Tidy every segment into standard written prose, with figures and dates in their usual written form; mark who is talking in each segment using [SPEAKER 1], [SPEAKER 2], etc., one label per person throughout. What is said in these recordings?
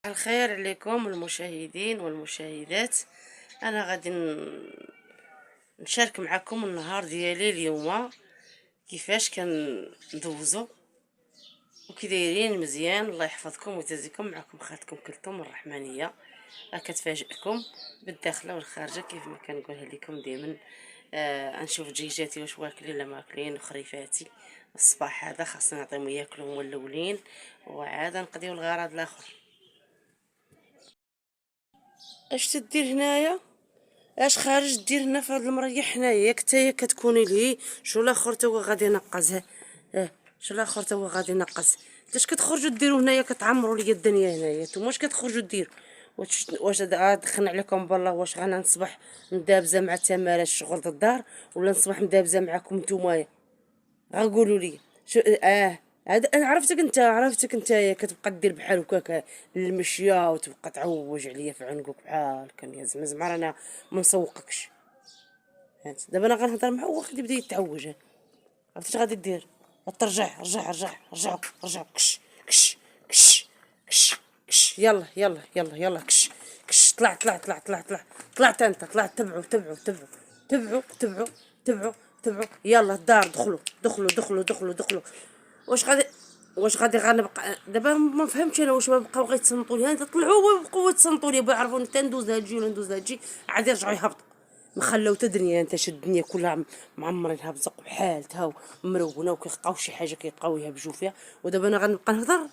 [SPEAKER 1] الخير عليكم المشاهدين والمشاهدات. انا غادي نشارك معكم النهار ديالي اليوم كيفاش كندوزو وكي دايرين مزيان. الله يحفظكم ويجازيكم. معكم خالتكم كلثوم الرحمانيه كتفاجئكم بالداخله والخارجه كيف ما كنقولها لكم دائما. نشوف دجيجاتي واش واكلين لا ماكلين وخريفاتي. الصباح هذا خاصنا نعطيهم ياكلوا هما الاولين وعاد نقضيو الغرض الاخر. اش تدير هنايا؟ اش خارج دير هنا في هاد المريح هنايا؟ ياك نتايا كتكوني لهي شو الاخر تا هو غادي ينقز. شو الاخر تا هو غادي ينقز. اش كتخرجوا ديروا هنايا؟ كتعمروا ليا الدنيا هنايا. نتوما اش كتخرجوا ديروا؟ واش دخلنا عليكم بالله؟ واش غانا نصبح مدابزه مع تماره الشغل د الدار ولا نصبح مدابزه معكم نتوما؟ غنقولوا لي شو. هذا انا عرفتك نتايا كتبقى دير بحال هكاك المشيه وتبقى تعوج عليا في عنقك بحال كان يا زعما رانا ما نسوقكش. فهمت؟ دابا انا غنهضر معاه هو غادي يبدا يتعوج. عرفتي اش غادي دير؟ غترجع رجع كش كش كش كش كش. يلا كش كش. طلعت انت طلعت. تبعوا يلا الدار. دخلوا. واش غادي غنبقى دابا؟ ما فهمتش انا واش بقاو غيتصنتوا لي. انت طلعوا بقوه تصنتوا لي بيعرفوا انت ندوز لهادجي ولا ندوز لهادجي عاد يرجعوا يهبطوا. مخلو تدنيا انت شد الدنيا كلها معمرينها بزق بحالتها ومرونه وكيلقاو شي حاجه كيبقاو يهبجوا فيها. ودابا انا غنبقى نهضر؟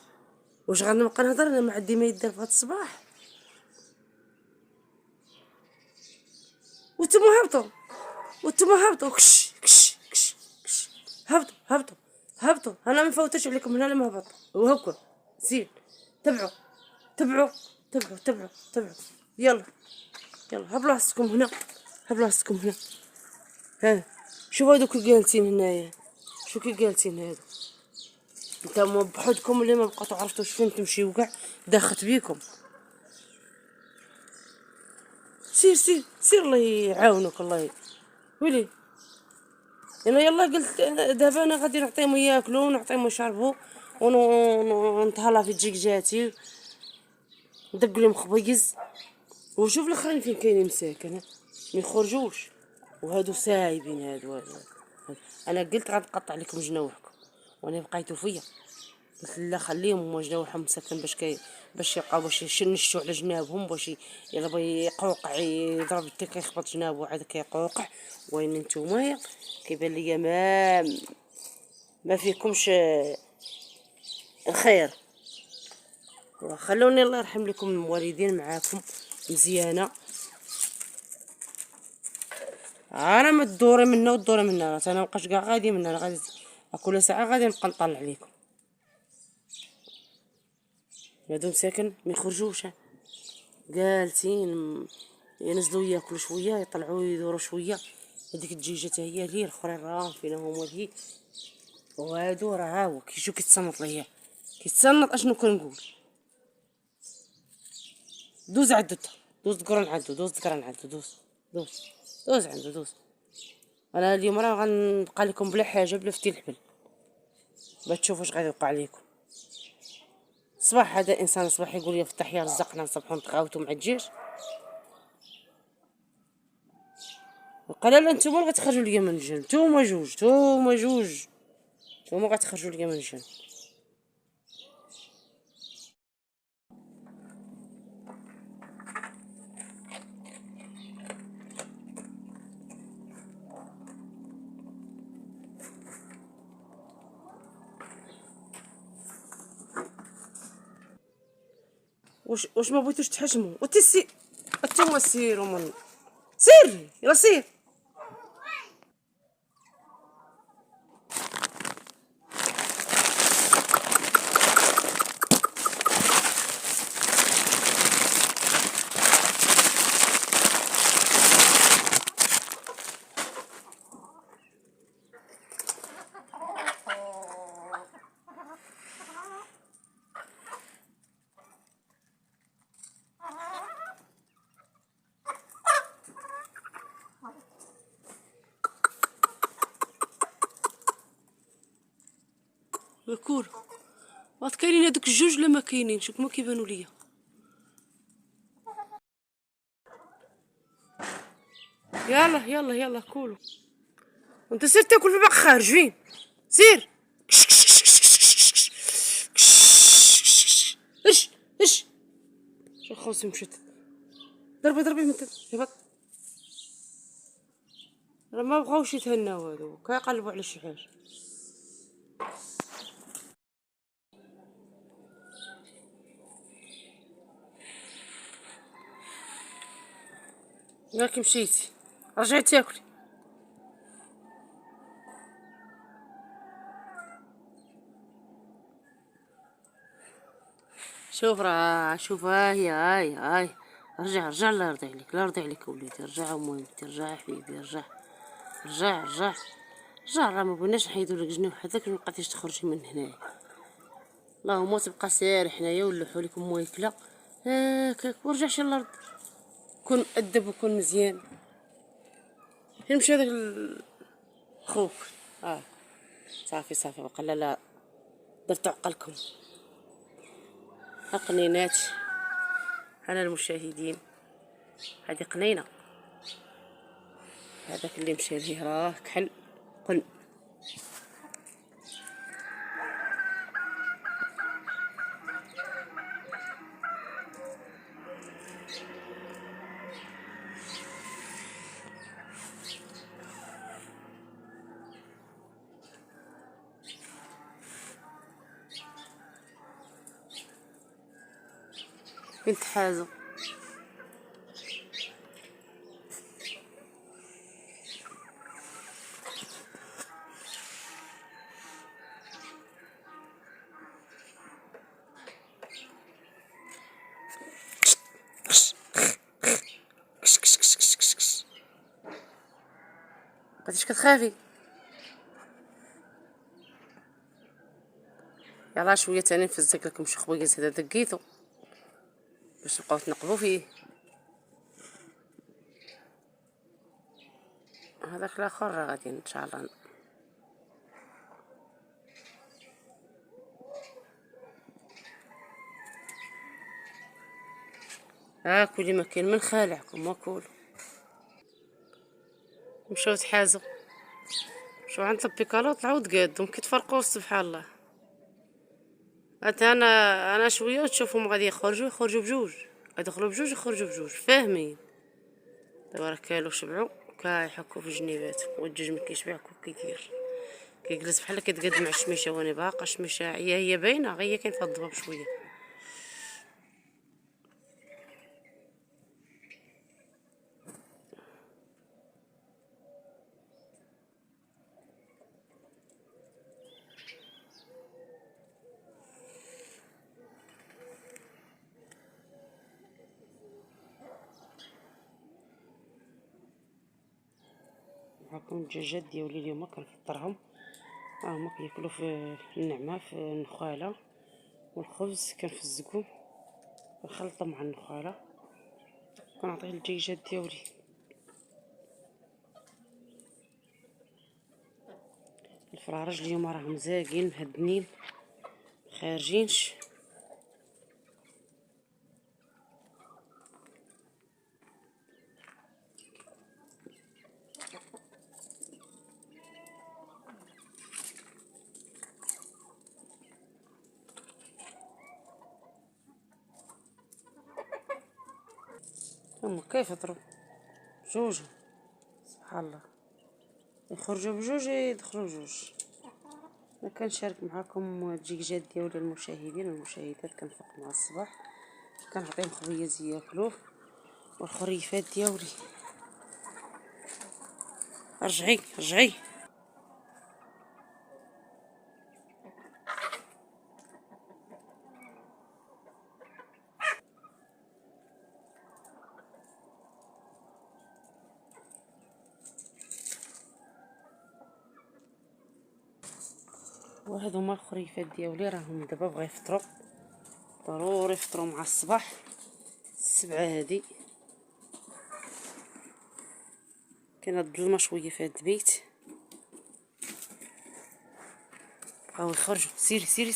[SPEAKER 1] واش غنبقى نهضر؟ انا ما عندي ما يدير في هذا الصباح. وانتم هبطوا كش. هبطوا. انا ما نفوتش عليكم هنا لما هبط وهكا. زين تبعوا. تبعوا يلا ها بلاصتكم هنا. ها شوفوا هذوك جالسين هنايا. شو كي جالسين هادو؟ نتوما بحدكم اللي ما بقيتو عرفتوش فين تمشيو كاع داخت بيكم. سير الله يعاونك. الله ويلي انا يلا قلت دابا انا غادي نعطيهم ياكلوا ونعطيهم يشربوا ونتهلا في دجيجاتي ندق لهم خبيز. وشوف الاخرين فين كاينين مساكن ما يخرجوش وهادو سايبين. هادو انا قلت غنقطع لكم جناوحكم وانا بقيتو فيا. قلت لا خليهم هما جناوحهم مساكن باش يبقاو باش يشنشوا على جنابهم باش يلا بغى يقوقع يضرب التيك يخبط جنابو عاد كيقوقع. وين نتوما كيبان ليا ما فيكمش الخير. خلوني الله يرحم لكم الوالدين معاكم مزيانه. انا ما تدوري منا وتدوري منا. انا مابقاش كاع غادي منا. انا غادي كل ساعه غادي نبقى نطلع عليكم. هادو مساكن ما يخرجوش جالسين ينزلوا ياكلوا شويه يطلعوا يدوروا شويه. هذيك الدجيجه حتى هي ليه الاخرين راهم فينا هما ليه. وهادو راه هو كيجيو كيتصنت ليا كيتصنت. اشنو كنقول؟ دوز عندو دوز ذكران عندو دوز عنده. انا اليوم راه غنبقى لكم بلا حاجه بلا فتيل الحبل باش تشوفوا واش غادي يوقع لكم. صباح هذا انسان صباح يقول لي فتح يا رزقنا نصبحوا نتغاوتوا مع الجيش. قال لا نتوما غتخرجوا ليا من الجن. نتوما جوج نتوما غتخرجوا ليا من الجن. واش ما بغيتوش تحشموا وتسي نتوما سيروا من سير يلا سير. الكور واش كاينين هذوك الجوج ولا ما كاينينش؟ ما كيبانوا ليا. يلا يلا يلا كولو. وانت سير تاكل في الباقي خارجين. سير. اش اش. شو خوسي مشيت. ضربي من هبط. راه ما بغاوش يتهناو هادو كيقلبوا على شي حاجه. ياك مشيتي رجعي تاكلي. شوف راه شوف هاي رجع الله يرضي عليك، الله يرضي عليك وليدي، رجع امومتي، رجع حبيبي، رجع راه ما بغيناش نحيدو لك جنوح هذاك ما بقيتيش تخرجي من هنايا. اللهم تبقى ساير حنايا ونلوحو لك مويكله هاكاك ورجعش الارض. كون مؤدب وكون مزيان. فين مشى داك خوك؟ صافي بقى لا درتو عقلكم. قنينات على المشاهدين، هذه قنينه. هذاك اللي مشى ليه راه كحل قن. بنت حازم. بقيتيش كتخافي؟ يلا شويه تاني نفزك لكم شي خويز هذا دقيتو باش نبقاو تنقبوا فيه. هذاك الاخر راه غادي ان شاء الله. كلي ما كاين من خالعكم وكولو. مشاو تحازوا مشاو عند البيكالو طلعوا تقادو كيتفرقوا سبحان الله. انا شويه وتشوفهم غادي يخرجوا بجوج، يدخلوا بجوج يخرجوا بجوج فاهمين. دابا راه كالو شبعوا كيحكوا في جنيباتهم والدجاج ما كيشبع كيدير كيجلس بحال كيتقاد مع الشميشه وانا باقا الشميشه هي باينه غير كاين فيها الضباب شويه. معكم الدجاجات ديالي اليوم كنفطرهم. هما كياكلوا في النعمه في النخاله والخبز كنفزقو ونخلطو مع النخاله كنعطيه للدجاجات ديالي. الفرارج اليوم راهم زاقين مهدنين خارجينش. هما كيفطروا بجوج سبحان الله، يخرجوا بجوج يدخلوا بجوج. انا كنشارك معكم الدجاجات ديالي المشاهدين والمشاهدات كنفيق مع الصباح كنعطيهم خبيز ياكلوه والخريفات ديالي. رجعي وهذو هما الخريفات ديالي راهم دابا بغا يفطروا ضروري يفطروا مع الصباح. السبعه هادي كاينه الظلمه شويه في هاد البيت بغاو يخرجوا. سيري